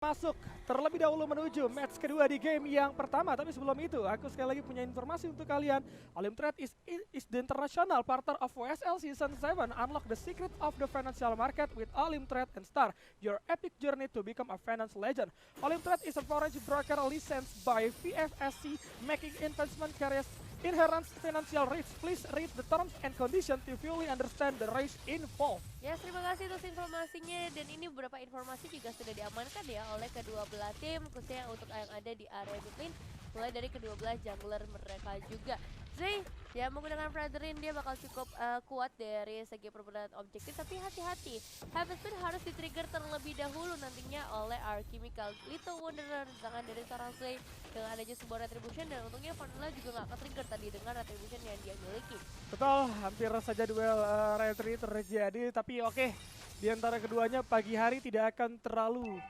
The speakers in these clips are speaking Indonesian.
Masuk terlebih dahulu menuju match kedua di game yang pertama. Tapi sebelum itu, aku sekali lagi punya informasi untuk kalian. Olim Trade is the international partner of WSL Season 7. Unlock the secret of the financial market with Olim Trade and start your epic journey to become a finance legend. Olim Trade is a foreign broker licensed by VFSC, making investment careers inherent financial risk. Please read the terms and conditions to fully understand the risk involved. Ya, terima kasih atas informasinya, dan ini beberapa informasi juga sudah diamankan ya oleh kedua belah tim, khususnya untuk yang ada di area mid lane, mulai dari kedua belah jungler mereka juga. Zay, ya menggunakan Fredrin dia bakal cukup kuat dari segi perbedaan objektif, tapi hati-hati, Heaven's harus di-trigger terlebih dahulu nantinya oleh Alchemical. Little Wanderer dengan dari seorang Zay dengan adanya sebuah retribution, dan untungnya Vanilla juga nggak ke-trigger tadi dengan retribution yang dia miliki. Betul, hampir saja duel retri terjadi, tapi oke, di antara keduanya pagi hari tidak akan terlalu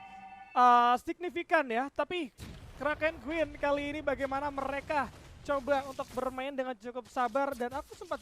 signifikan ya. Tapi Kraken Queen kali ini bagaimana mereka coba untuk bermain dengan cukup sabar, dan aku sempat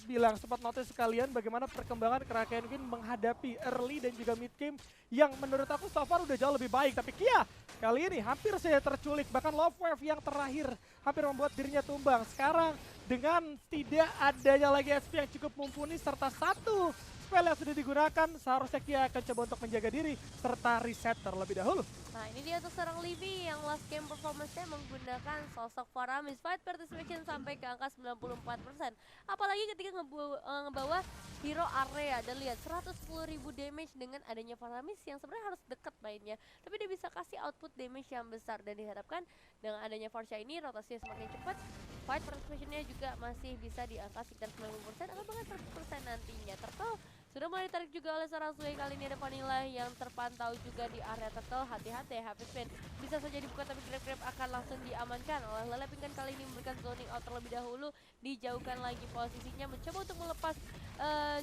notice sekalian bagaimana perkembangan Kraken Queen menghadapi early dan juga mid game yang menurut aku so far udah jauh lebih baik. Tapi Kia kali ini hampir saja terculik, bahkan Love Wave yang terakhir hampir membuat dirinya tumbang. Sekarang dengan tidak adanya lagi SP yang cukup mumpuni serta satu spell yang sudah digunakan, seharusnya Kia akan coba untuk menjaga diri serta reset terlebih dahulu. Nah, ini dia untuk seorang Livy yang last game performance-nya menggunakan sosok Faramis, fight participation sampai ke angka 94%. Apalagi ketika ngebawa hero area, dan lihat 110.000 damage dengan adanya Faramis yang sebenarnya harus dekat mainnya, tapi dia bisa kasih output damage yang besar, dan diharapkan dengan adanya Forsha ini rotasinya semakin cepat, fight participation-nya juga masih bisa di angka sekitar 90% atau bahkan 100% nantinya. Turtle sudah mulai ditarik juga oleh seorang Sway. Kali ini ada Vanilla yang terpantau juga di area Turtle. Hati-hati, Happy Spin bisa saja dibuka, tapi grab akan langsung diamankan oleh Lele Pingkan. Kali ini memberikan zoning out terlebih dahulu, dijauhkan lagi posisinya, mencoba untuk melepas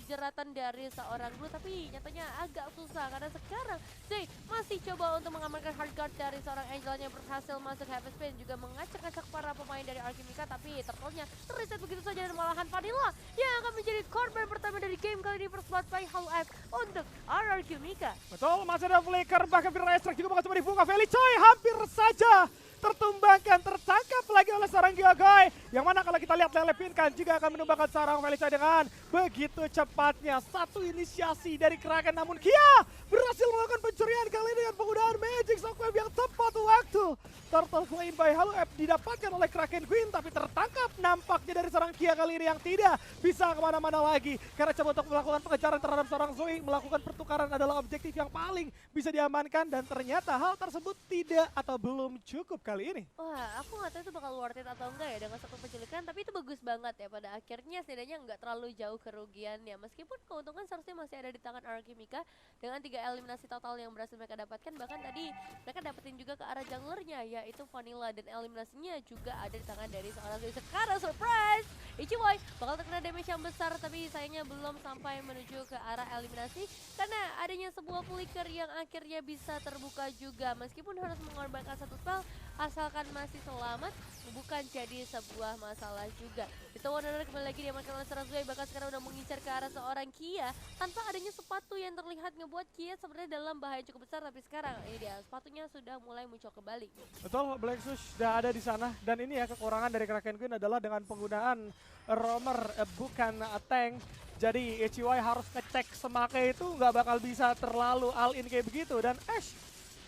jeratan dari seorang Blue, tapi nyatanya agak susah karena sekarang Zay masih coba untuk mengamankan hard guard dari seorang Angelnya, berhasil masuk. Happy Spin juga mengacak-acak para pemain dari Alchemica, tapi Turtle-nya terreset begitu saja, dan malahan Vanilla yang akan menjadi korban pertama dari game kali ini. First blood by Hollow F untuk RRQ Mika. Betul, masih ada flicker, bahkan Virus Extract juga bakal coba dibuka. Felicoy hampir saja tertumbangkan, tertangkap lagi oleh seorang Gyogoy. Yang mana kalau kita lihat Lele Pinkan juga akan menumbangkan seorang Felicoy dengan begitu cepatnya. Satu inisiasi dari Kraken, namun Kia berhasil melakukan pencurian kali ini dengan penggunaan Magic Shockwave yang tepat waktu. Turtle Flame by Hollow F didapatkan oleh Kraken Queen, tapi tertangkap nampaknya dari seorang Kia kali ini yang tidak bisa kemana-mana lagi. Karena coba untuk melakukan pengejaran terhadap seorang Zoe, melakukan pertukaran adalah objektif yang paling bisa diamankan, dan ternyata hal tersebut tidak atau belum cukup kali ini. Wah, aku nggak tahu itu bakal worth it atau enggak ya dengan satu penculikan, tapi itu bagus banget ya, pada akhirnya setidaknya nggak terlalu jauh kerugiannya. Meskipun keuntungan seharusnya masih ada di tangan Alchemica dengan 3 eliminasi total yang berhasil mereka dapatkan. Bahkan tadi mereka dapetin juga ke arah junglernya, yaitu Vanilla, dan eliminasinya juga ada di tangan dari seorang Zoe. Sekarang surprise, Ichiwai bakal terkena damage yang besar, tapi sayangnya belum sampai menuju ke arah eliminasi karena adanya sebuah flicker yang akhirnya bisa terbuka juga. Meskipun harus mengorbankan satu spell, asalkan masih selamat bukan jadi sebuah masalah juga. Itu Wanderer kembali lagi diamankan oleh seorang Zoe, bahkan sekarang udah mengincar ke arah seorang Kia tanpa adanya sepatu yang terlihat ngebuat Kia sebenarnya dalam bahaya cukup besar. Tapi sekarang ini dia, sepatunya sudah mulai muncul kembali. Betul, Black Sush sudah ada di sana, dan ini ya kekurangan dari Kraken Queen adalah dengan penggunaan roamer bukan tank. Jadi Ichiwai harus ngecek semake itu nggak bakal bisa terlalu all in kayak begitu, dan Ash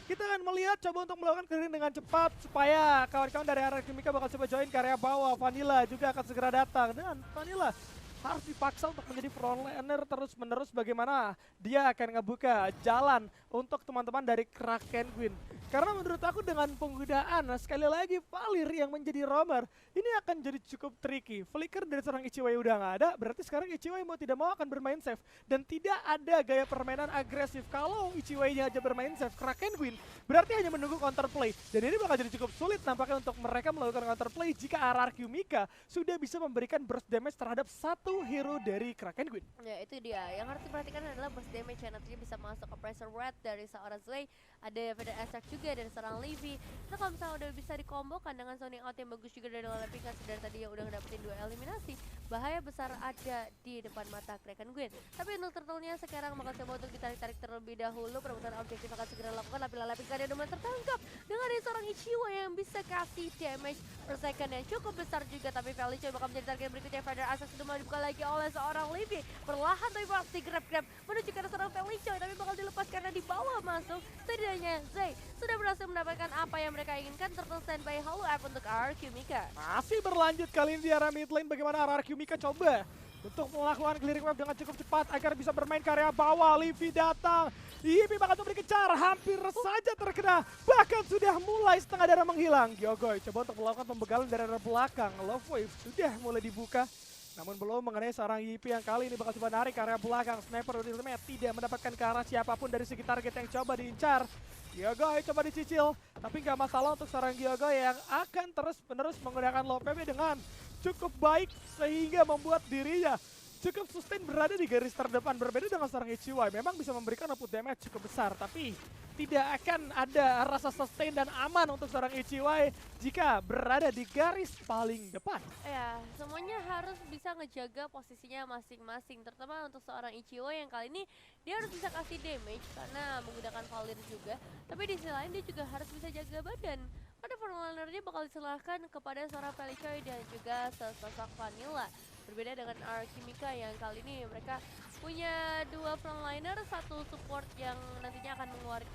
kita akan melihat coba untuk melakukan clearing dengan cepat supaya kawan-kawan dari area Kimika bakal coba join ke area bawah. Vanilla juga akan segera datang, dan Vanilla harus dipaksa untuk menjadi frontliner terus-menerus. Bagaimana dia akan ngebuka jalan untuk teman-teman dari Kraken Queen. Karena menurut aku dengan penggunaan sekali lagi Valir yang menjadi roamer, ini akan jadi cukup tricky. Flicker dari seorang Ichiwai udah nggak ada, berarti sekarang Ichiwai mau tidak mau akan bermain safe. Dan tidak ada gaya permainan agresif. Kalau Ichiwai-nya aja bermain safe, Kraken Queen berarti hanya menunggu counterplay. Dan ini bakal jadi cukup sulit nampaknya untuk mereka melakukan counterplay jika RRQ Mika sudah bisa memberikan burst damage terhadap satu hero dari Kraken Queen. Ya, itu dia. Yang harus diperhatikan adalah burst damage yang nantinya bisa masuk ke pressure red dari seorang Slay. Ada Vader Attack juga dari seorang Livy. Nah kalau misalnya udah bisa dikombokan dengan zoning out yang bagus juga dari Olympic dari tadi yang udah ngedapetin 2 eliminasi, bahaya besar ada di depan mata Kraken Queen. Tapi untuk turtle-nya sekarang bakal coba untuk ditarik-tarik terlebih dahulu. Perebutan objektif akan segera dilakukan, tapi Olympic dia udah mulai tertangkap dengan ada seorang Ichiwa yang bisa kasih damage per second yang cukup besar juga. Tapi Felicio bakal menjadi target berikutnya. Feather Access sudah mulai dibuka lagi oleh seorang Livy. Perlahan tapi pasti grab menuju ke seorang Felicio, tapi bakal dilepas karena di bawah masuk. Setidaknya Zay sudah berhasil mendapatkan apa yang mereka inginkan. Turtle standby Hollow App untuk RRQ Mika. Masih berlanjut kali ini di arah mid lane. Bagaimana RRQ Mika coba untuk melakukan clearing wave dengan cukup cepat agar bisa bermain ke area bawah. Livy datang. Yipi bakal coba dikejar, hampir saja terkena. Bahkan sudah mulai setengah darah menghilang. Gyogoy coba untuk melakukan pembegalan dari arah belakang. Love Wave sudah mulai dibuka. Namun belum mengenai seorang Yipi yang kali ini bakal coba narik ke area belakang. Sniper ultimate tidak mendapatkan ke arah siapapun dari segi target yang coba diincar. Gyogoy coba dicicil, tapi nggak masalah untuk seorang Gyogoy yang akan terus-menerus menggunakan low PP dengan cukup baik sehingga membuat dirinya cukup sustain berada di garis terdepan. Berbeda dengan seorang HCY, memang bisa memberikan output damage cukup besar, tapi tidak akan ada rasa sustain dan aman untuk seorang HCY jika berada di garis paling depan. Ya, semuanya harus bisa ngejaga posisinya masing-masing, terutama untuk seorang Ichigo yang kali ini dia harus bisa kasih damage karena menggunakan Valir juga, tapi di sisi lain dia juga harus bisa jaga badan. Pada frontlinernya bakal diserahkan kepada seorang Felicoy dan juga sosok Vanilla. Berbeda dengan RRQ Mika yang kali ini mereka punya 2 frontliner, 1 support yang nantinya akan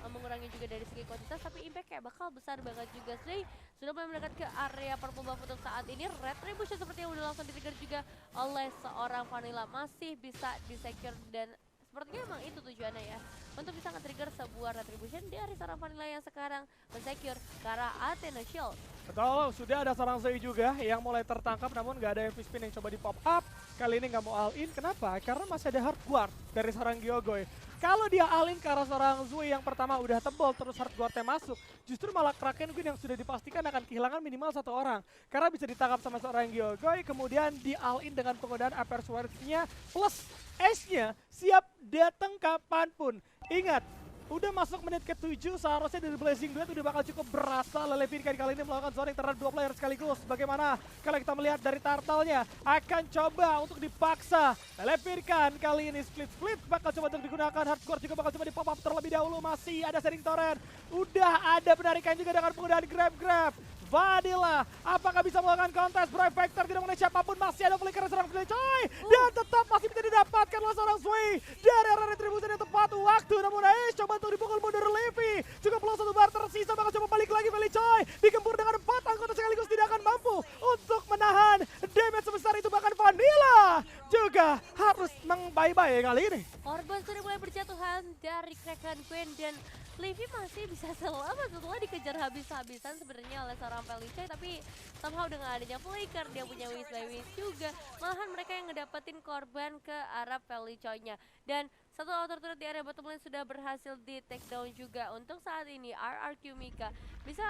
mengurangi juga dari segi kuantitas, tapi impact-nya bakal besar banget juga. Slay sudah mulai mendekat ke area purple buff untuk saat ini. Retribution seperti yang udah langsung di-trigger juga oleh seorang Vanilla, masih bisa di-secure dan sepertinya emang itu tujuannya ya, untuk bisa nge-trigger sebuah retribution dari seorang Vanilla yang sekarang men-secure ke arah Athena Shield. Betul, sudah ada seorang Zay juga yang mulai tertangkap, namun nggak ada heavy spin yang coba di pop up. Kali ini nggak mau all in, kenapa? Karena masih ada hard guard dari seorang Gyogoy. Kalau dia all in ke arah seorang Zui yang pertama udah tebal, terus hard guardnya masuk, justru malah Kraken Queen yang sudah dipastikan akan kehilangan minimal 1 orang. Karena bisa ditangkap sama seorang Gyogoy, kemudian di all in dengan penggunaan Aper Swords-nya, plus Ace-nya siap datang kapanpun. Ingat, udah masuk menit ke-7, seharusnya dari Blazing Duet udah bakal cukup berasa. Lelevirkan kali ini melakukan zoning terhadap 2 player sekaligus. Bagaimana kalau kita melihat dari turtle-nya akan coba untuk dipaksa. Lelevirkan kali ini split-split bakal coba untuk digunakan. Hardcore juga bakal coba di-pop up terlebih dahulu. Masih ada Setting Torrent. Udah ada penarikan juga dengan penggunaan grab-grab. Vanilla, apakah bisa melakukan kontes? Brave Vector tidak mengenai siapapun, masih ada flicker seorang Felicoy dan tetap masih bisa didapatkan oleh seorang Sway dari arah retribusi yang tepat waktu. Namun Ace coba untuk dipukul mundur Livy, juga peluang 1 bar tersisa, bakal coba balik lagi Felicoy, digempur dengan 4 anggota sekaligus tidak akan mampu untuk menahan damage sebesar itu. Bahkan Vanilla juga harus meng-bye-bye kali ini. Korban sudah mulai berjatuhan dari Kraken Queen dan Livy masih bisa selamat setelah dikejar habis-habisan sebenarnya oleh seorang Felicoy, tapi somehow dengan adanya flicker dia punya Wish by Wish juga, malahan mereka yang ngedapetin korban ke arah Felicoy-nya. Dan satu outer turret di area bottom lane sudah berhasil di take down juga. Untuk saat ini RRQ Mika bisa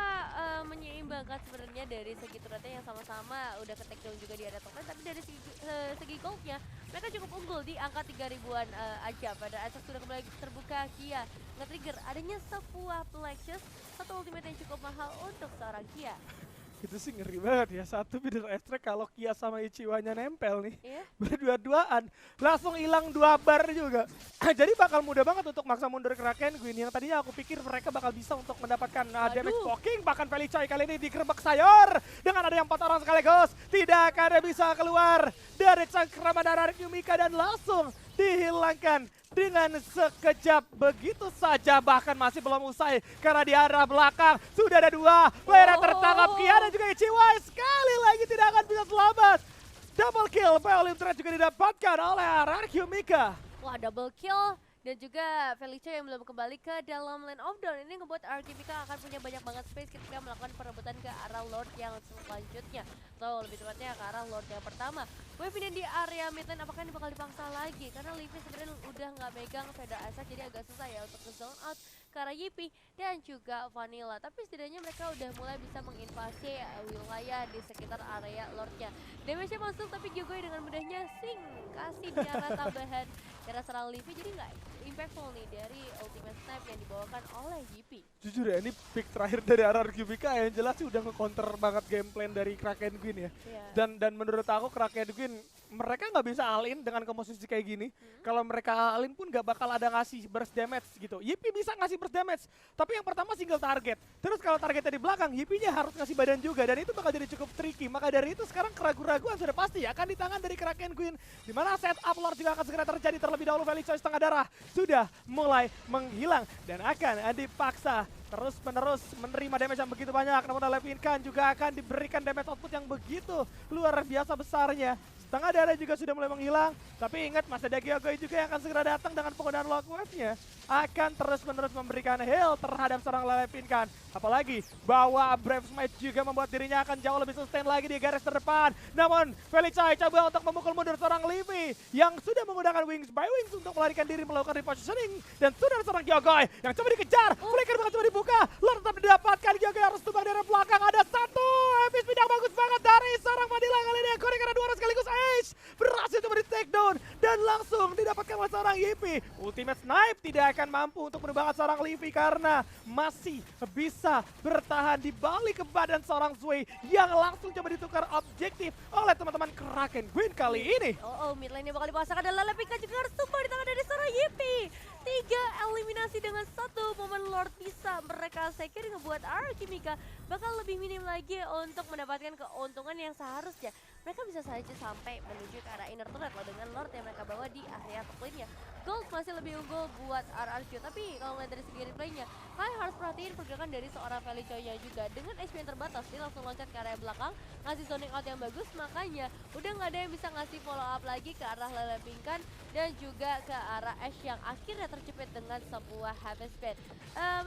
menyeimbangkan sebenarnya dari segi turretnya yang sama-sama udah ke take down juga di area top lane, tapi dari segi goldnya mereka cukup unggul di angka 3000-an aja. Pada atas sudah kembali terbuka, Kia nge-trigger adanya sebuah Plexus, satu ultimate yang cukup mahal untuk seorang Kia. Itu sih ngeri banget ya, satu bitter extract kalau Kia sama Ichiwanya nempel nih. Iya. Berdua-duaan, langsung hilang 2 bar juga. Jadi bakal mudah banget untuk maksa mundur Kraken Queen. Yang tadinya aku pikir mereka bakal bisa untuk mendapatkan damage poking. Bahkan Felicoy kali ini digerebek sayur dengan ada yang 4 orang sekaligus. Tidak akan ada bisa keluar dari cengkraman RRQ Mika dan langsung dihilangkan dengan sekejap begitu saja. Bahkan masih belum usai karena di arah belakang sudah ada 2 player tertangkap. Kia dan juga Ichiwa sekali lagi tidak akan bisa selamat. Double kill, Volume Threat juga didapatkan oleh RRQ Mika. Wah, double kill dan juga Felicoy yang belum kembali ke dalam lane of dawn. Ini ngebuat RRQ Mika akan punya banyak banget space ketika melakukan perebutan ke arah Lord yang selanjutnya, atau lebih tepatnya ke arah Lord yang pertama. Wave ini di area mid lane apakah ini bakal dipaksa lagi? Karena Livy sebenarnya udah nggak megang Feather Access, jadi agak susah ya untuk nge-zone out ke arah Yipi dan juga Vanilla. Tapi setidaknya mereka udah mulai bisa menginvasi wilayah di sekitar area Lordnya. Damage-nya masuk tapi Gyogoy dengan mudahnya kasih darah tambahan karena serang Livy, jadi nggak impactful nih dari Ultimate Snipe yang dibawakan oleh GP. Jujur ya, ini pick terakhir dari RRQBK yang jelas sih udah nge-counter banget game plan dari Kraken Queen ya. Iya. Dan menurut aku Kraken Queen mereka nggak bisa all-in dengan komposisi kayak gini. Kalau mereka all-in pun nggak bakal ada ngasih burst damage gitu. Yipi bisa ngasih burst damage, tapi yang pertama single target. Terus kalau targetnya di belakang, Yipinya harus ngasih badan juga dan itu bakal jadi cukup tricky. Maka dari itu sekarang keraguan-raguan sudah pasti akan di tangan dari Kraken Queen. Dimana setup Lord juga akan segera terjadi terlebih dahulu. Felicoy setengah darah sudah mulai menghilang dan akan dipaksa terus-menerus menerima damage yang begitu banyak. Namun oleh Pinkan juga akan diberikan damage output yang begitu luar biasa besarnya. Setengah darah juga sudah mulai menghilang. Tapi ingat masih ada Gyokoi juga yang akan segera datang dengan penggunaan lock wave-nya. Akan terus-menerus memberikan heal terhadap seorang Lele Pinkan. Apalagi bawa Brave Smite juga membuat dirinya akan jauh lebih sustain lagi di garis terdepan. Namun Felicoy coba untuk memukul mundur seorang Livy yang sudah menggunakan Wings by Wings untuk melarikan diri melakukan repositioning. Dan sudah ada seorang Gyokoi yang coba dikejar. Flicker bakal coba dibuka. Lord tetap didapatkan. Gyokoi harus tumbang dari belakang. Ada satu epic speed yang bagus banget dari seorang Vanilla kali ini. Kori karena dua orang sekaligus Ace berhasil coba di take down dan langsung didapatkan oleh seorang Yipi. Ultimate Snipe tidak akan mampu untuk menumbangkan seorang Livy karena masih bisa bertahan di balik ke badan seorang Zway yang langsung coba ditukar objektif oleh teman-teman Kraken Queen kali ini. Mid lane-nya bakal dipasang dan Lele Pinkan juga harus tumbang di tangan dari seorang Yipi. 3 eliminasi dengan 1 momen Lord bisa mereka secure ngebuat Alchemika bakal lebih minim lagi untuk mendapatkan keuntungan yang seharusnya. Mereka bisa saja sampai menuju ke arah inner turret loh dengan Lord yang mereka bawa di area top lane-nya. Gold masih lebih unggul buat RRQ, tapi kalau ngeliat dari segi replaynya, kalian harus perhatiin pergerakan dari seorang Felicoy-nya juga. Dengan HP yang terbatas, dia langsung loncat ke area belakang, ngasih zoning out yang bagus, makanya udah nggak ada yang bisa ngasih follow up lagi ke arah Lele Pinkan dan juga ke arah Ash yang akhirnya terjepit dengan sebuah heavy speed.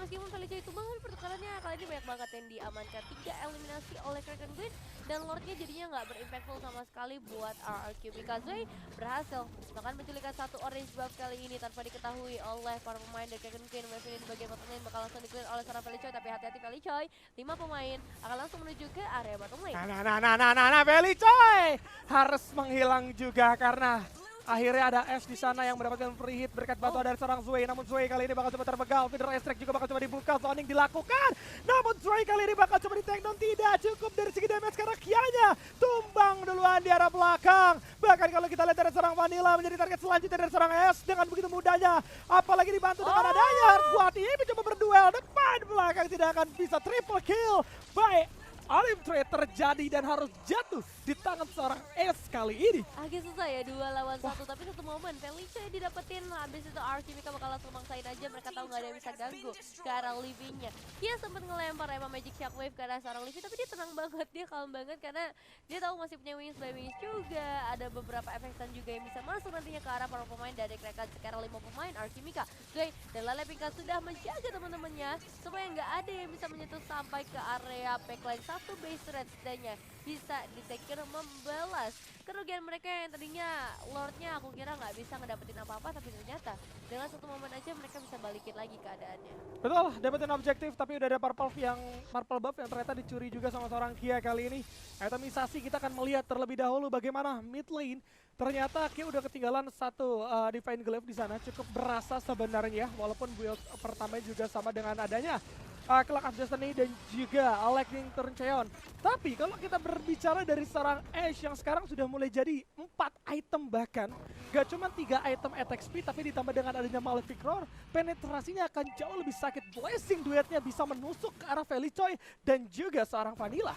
Meskipun Felicoy itu banget pertukarannya kali ini banyak banget yang diamankan. 3 eliminasi oleh Kraken Queen dan Lordnya jadinya nggak berimpactful sama sekali buat RRQ. Mikazoi berhasil bahkan menculikan 1 orange buff kali ini tanpa diketahui oleh para pemain dari Kraken Queen. Wave ini di bagian bottom lane bakal langsung di-clear oleh seorang Felicoy, tapi hati-hati Felicoy. 5 pemain akan langsung menuju ke area bottom lane. Nah, Felicoy harus menghilang juga karena akhirnya ada Ash di sana yang mendapatkan free hit berkat bantuan dari seorang Zway. Namun Zway kali ini bakal coba terbegal. Feeder Extract juga bakal coba dibuka. Zoning dilakukan. Namun Zway kali ini bakal coba di-take down. Tidak cukup dari segi damage karena Kianya tumbang duluan di arah belakang. Bahkan kalau kita lihat dari seorang Vanilla menjadi target selanjutnya dari seorang Ash dengan begitu mudahnya. Apalagi dibantu dengan adanya Hardguard ini mencoba berduel. Depan belakang tidak akan bisa triple kill. Baik. Olive Trade terjadi dan harus jatuh di tangan seorang Ace kali ini. Agak susah ya 2 lawan 1, tapi satu momen Felicoy didapetin, habis itu Alchemika bakal langsung maksain aja, mereka tahu nggak ada yang bisa ganggu ke arah Livy-nya. Dia sempat ngelempar emang Magic Shockwave ke arah seorang Livy, tapi dia tenang banget, dia calm banget karena dia tahu masih punya Wings by Wings juga. Ada beberapa efek stun juga yang bisa masuk nantinya ke arah para pemain dari Kraken. Sekarang 5 pemain Alchemika, Zway dan Lele Pinkan sudah menjaga teman-temannya supaya nggak ada yang bisa menyentuh sampai ke area backline. Satu base red setidaknya bisa di-take membalas kerugian mereka yang tadinya Lordnya aku kira nggak bisa ngedapetin apa-apa, tapi ternyata dengan satu momen aja mereka bisa balikin lagi keadaannya. Betul, dapetin objektif tapi udah ada purple buff yang ternyata dicuri juga sama seorang Kia kali ini. Atomisasi kita akan melihat terlebih dahulu bagaimana mid lane. Ternyata Kia udah ketinggalan 1 Divine Glaive di sana, cukup berasa sebenarnya walaupun build pertama juga sama dengan adanya Clock of Destiny dan juga Lightning Turncheon. Tapi kalau kita berbicara dari seorang Ash yang sekarang sudah mulai jadi 4 item bahkan, gak cuma 3 item attack speed tapi ditambah dengan adanya Malefic Roar, penetrasinya akan jauh lebih sakit. Blessing duetnya bisa menusuk ke arah Felicoy dan juga seorang Vanilla.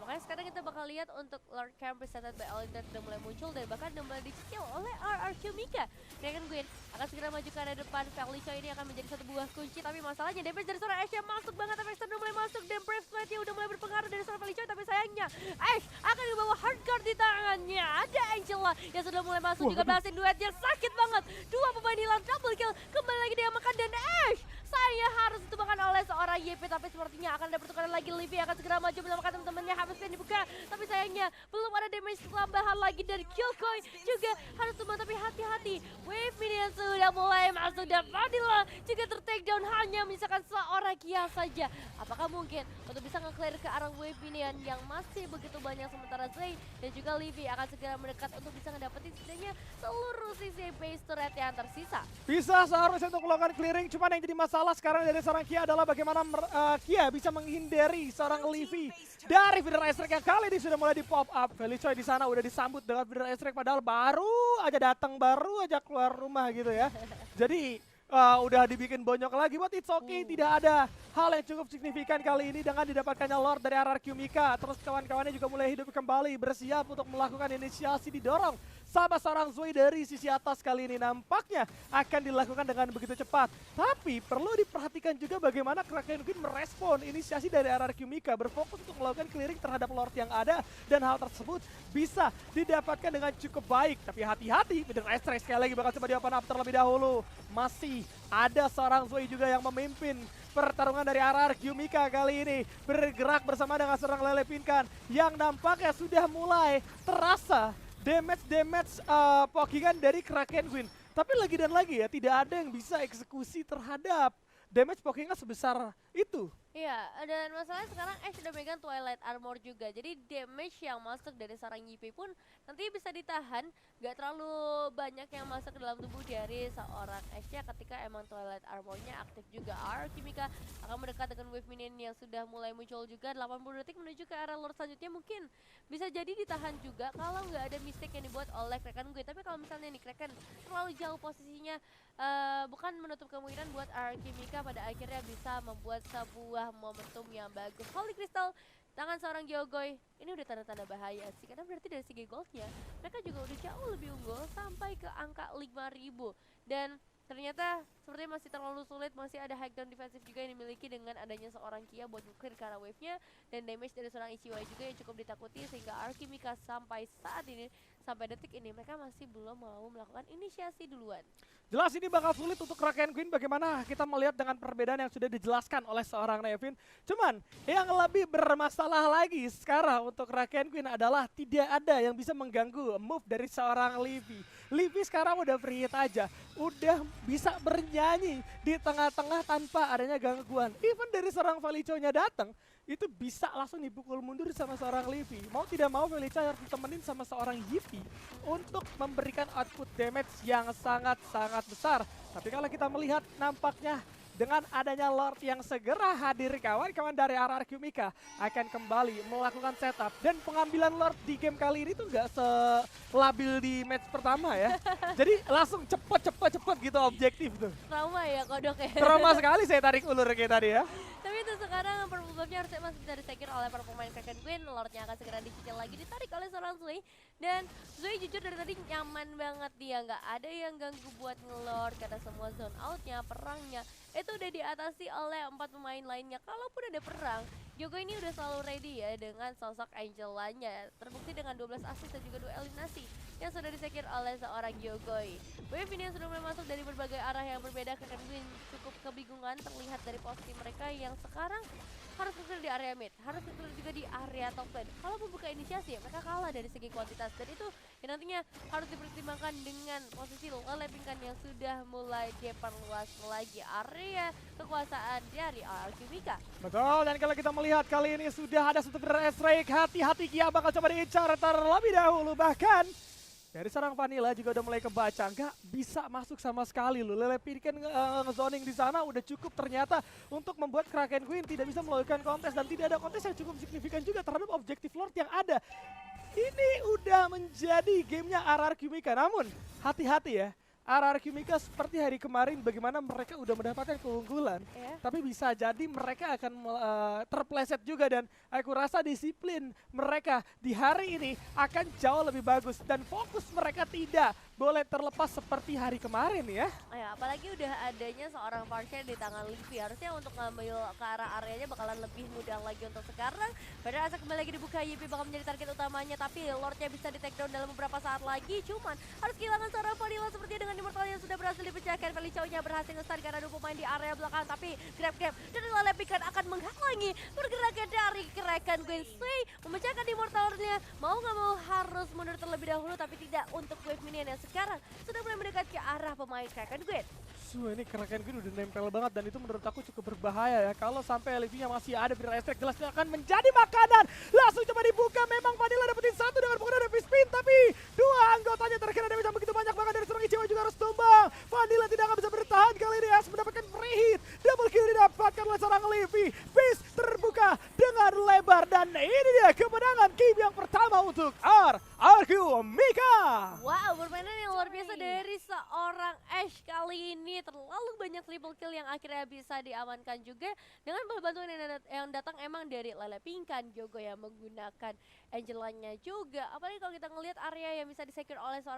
Makanya sekarang kita bakal lihat untuk Lord Camp presented by Olinder sudah mulai muncul dan bahkan sudah mulai di-kill oleh RRQ Mika. Kraken Queen akan segera maju ke arah depan. Felicoy ini akan menjadi satu buah kunci, tapi masalahnya damage dari seorang Ash yang masuk banget, efek stun udah mulai masuk dan Brave Smite-nya udah mulai berpengaruh dari seorang Felicoy, tapi sayangnya Ash akan dibawa hardcore di tangannya. Ada Angela yang sudah mulai masuk juga berhasil duet yang sakit banget. 2 pemain hilang, double kill, kembali lagi diamankan dan Ash saya harus ditumbangkan oleh seorang YP, tapi seperti sepertinya akan ada pertukaran lagi. Livy akan segera maju menyelamatkan teman-temannya. Habis yang dibuka, tapi sayangnya belum ada damage tambahan lagi dari Killjoy. Juga harus tumbang, tapi hati-hati. Wave minion sudah mulai masuk dan Vanilla juga ter-take down hanya menyisakan seorang Kia saja. Apakah mungkin untuk bisa nge-clear ke arah wave minion yang masih begitu banyak, sementara Zay dan juga Livy akan segera mendekat untuk bisa ngedapetin setidaknya seluruh sisi base turret yang tersisa. Bisa seharusnya untuk melakukan clearing, cuman yang jadi masalah sekarang dari seorang Kia adalah bagaimana Kia bisa menghindari seorang Livy dari feeder Airstrike yang kali ini sudah mulai di pop up. Felicoy di sana udah disambut dengan feeder Airstrike padahal baru aja datang, baru aja keluar rumah gitu ya. Jadi udah dibikin bonyok lagi, but it's okay. Tidak ada hal yang cukup signifikan kali ini dengan didapatkannya Lord dari RRQ Mika. Terus kawan-kawannya juga mulai hidup kembali, bersiap untuk melakukan inisiasi didorong sama seorang Zoe dari sisi atas. Kali ini nampaknya akan dilakukan dengan begitu cepat. Tapi perlu diperhatikan juga bagaimana Kraken Queen merespon inisiasi dari RRQ Mika, berfokus untuk melakukan clearing terhadap Lord yang ada, dan hal tersebut bisa didapatkan dengan cukup baik. Tapi hati-hati, Feeder Airstrike sekali lagi bakal coba di-open up terlebih dahulu. Masih ada seorang Zoe juga yang memimpin pertarungan dari RRQ Mika kali ini, bergerak bersama dengan seorang Lele Pinkan yang nampaknya sudah mulai terasa damage pokingan dari Kraken Queen. Tapi lagi dan lagi ya, tidak ada yang bisa eksekusi terhadap damage pokingan sebesar itu. Iya, dan masalahnya sekarang Ash sudah megang Twilight Armor juga. Jadi damage yang masuk dari seorang YP pun nanti bisa ditahan. Gak terlalu banyak yang masuk ke dalam tubuh dari seorang Ash-nya ketika emang Twilight Armor-nya aktif juga. RRQ Mika akan mendekat dengan wave minion yang sudah mulai muncul juga. 80 detik menuju ke arah Lord selanjutnya, mungkin bisa jadi ditahan juga kalau nggak ada mistake yang dibuat oleh Kraken gue. Tapi kalau misalnya nih Kraken terlalu jauh posisinya, bukan menutup kemungkinan buat RRQ Mika pada akhirnya bisa membuat sebuah momentum yang bagus. Holy Crystal tangan seorang Gyogoy ini udah tanda-tanda bahaya sih, karena berarti dari segi goldnya mereka juga udah jauh lebih unggul sampai ke angka 5.000, dan ternyata sepertinya masih terlalu sulit. Masih ada high ground defensif juga yang dimiliki dengan adanya seorang Kia buat nge-clear ke arah wave-nya, dan damage dari seorang Ichiwai juga yang cukup ditakuti, sehingga RRQ Mika sampai saat ini, sampai detik ini mereka masih belum mau melakukan inisiasi duluan. Jelas ini bakal sulit untuk Kraken Queen, bagaimana kita melihat dengan perbedaan yang sudah dijelaskan oleh seorang Nevin. Cuman yang lebih bermasalah lagi sekarang untuk Kraken Queen adalah tidak ada yang bisa mengganggu move dari seorang Livy. Livy sekarang udah free hit aja, udah bisa bernyanyi di tengah-tengah tanpa adanya gangguan. Even dari seorang Felicoy-nya datang, itu bisa langsung dipukul mundur sama seorang Livy. Mau tidak mau Felicoy harus ditemenin sama seorang Yipi untuk memberikan output damage yang sangat-sangat besar. Tapi kalau kita melihat nampaknya dengan adanya Lord yang segera hadir, kawan-kawan dari RRQ Mika akan kembali melakukan setup. Dan pengambilan Lord di game kali ini tuh nggak selabil di match pertama ya. Jadi langsung cepet gitu objektif tuh. Trauma ya kodok ya. Trauma sekali saya tarik ulur kayak tadi ya. Tapi itu sekarang perbuatannya harusnya masih bisa disegir oleh para pemain Kraken Queen. Lordnya akan segera dicicil lagi, ditarik oleh seorang Zoe. Dan Zoe jujur dari tadi nyaman banget dia, nggak ada yang ganggu buat ngelord karena semua zone outnya, perangnya itu udah diatasi oleh 4 pemain lainnya. Kalaupun ada perang, Yogo ini udah selalu ready ya dengan sosok Angelanya. Terbukti dengan 12 assist dan juga 2 eliminasi yang sudah disekir oleh seorang Yogoi. Wave ini yang sudah mulai masuk dari berbagai arah yang berbeda. Kraken Queen cukup kebingungan terlihat dari posisi mereka yang sekarang harus bergerak di area mid, harus bergerak juga di area top lane. Kalau membuka inisiasi ya mereka kalah dari segi kuantitas, dan itu yang nantinya harus dipertimbangkan dengan posisi Lele Pinkan yang sudah mulai diperluas lagi area kekuasaan dari RRQ Mika. Betul, dan kalau kita melihat kali ini sudah ada satu feeder Airstrike, hati-hati Kia bakal coba diincar terlebih dahulu. Bahkan dari seorang Vanilla juga udah mulai kebaca, nggak bisa masuk sama sekali loh. Lele Pinkan nge-zoning di sana udah cukup ternyata untuk membuat Kraken Queen tidak bisa melakukan kontes, dan tidak ada kontes yang cukup signifikan juga terhadap objektif Lord yang ada. Ini udah menjadi gamenya RRQ Mika, namun hati-hati ya. RRQ Mika seperti hari kemarin bagaimana mereka udah mendapatkan keunggulan, tapi bisa jadi mereka akan terpleset juga, dan aku rasa disiplin mereka di hari ini akan jauh lebih bagus, dan fokus mereka tidak boleh terlepas seperti hari kemarin ya. Ya, apalagi udah adanya seorang Parcher di tangan Livy, harusnya untuk ngambil ke arah areanya bakalan lebih mudah lagi untuk sekarang. Pada asa kembali lagi dibuka, YP bakal menjadi target utamanya, tapi Lordnya bisa di take down dalam beberapa saat lagi. Cuman harus kehilangan seorang Vanilla seperti dengan Immortal yang sudah berhasil dipecahkan. Felicio-nya berhasil nge-stun karena ada pemain di area belakang, tapi grab dan Lele Pikan akan menghalangi pergerakan dari Kraken Quincy, memecahkan Immortalnya. Mau nggak mau harus mundur terlebih dahulu, tapi tidak untuk wave minion yang sekarang sudah mulai mendekat ke arah pemain Kraken Queen. Ini Kraken Queen udah nempel banget dan itu menurut aku cukup berbahaya ya. Kalau sampai LV-nya masih ada di Restrik, jelasnya akan menjadi makanan. Langsung coba dibuka, memang Vanilla dapetin satu dengan penggunaan Heavy Spin, tapi dua anggotanya terkena damage yang begitu banyak banget dari seorang Ichiwa juga harus tumbang. Vanilla tidak akan bisa bertahan kali ini, harus mendapatkan free hit. Double kill didapatkan oleh seorang Levi. Beast terbuka dengan lebar dan ini dia kemenangan game yang pertama untuk RRQ Mika. Wow, permainan yang luar biasa dari seorang Ash kali ini. Terlalu banyak triple kill yang akhirnya bisa diamankan juga dengan bantuan yang datang emang dari Lele Pinkan, Jogo yang menggunakan Angelanya juga. Apalagi kalau kita ngelihat area yang bisa disecure oleh seorang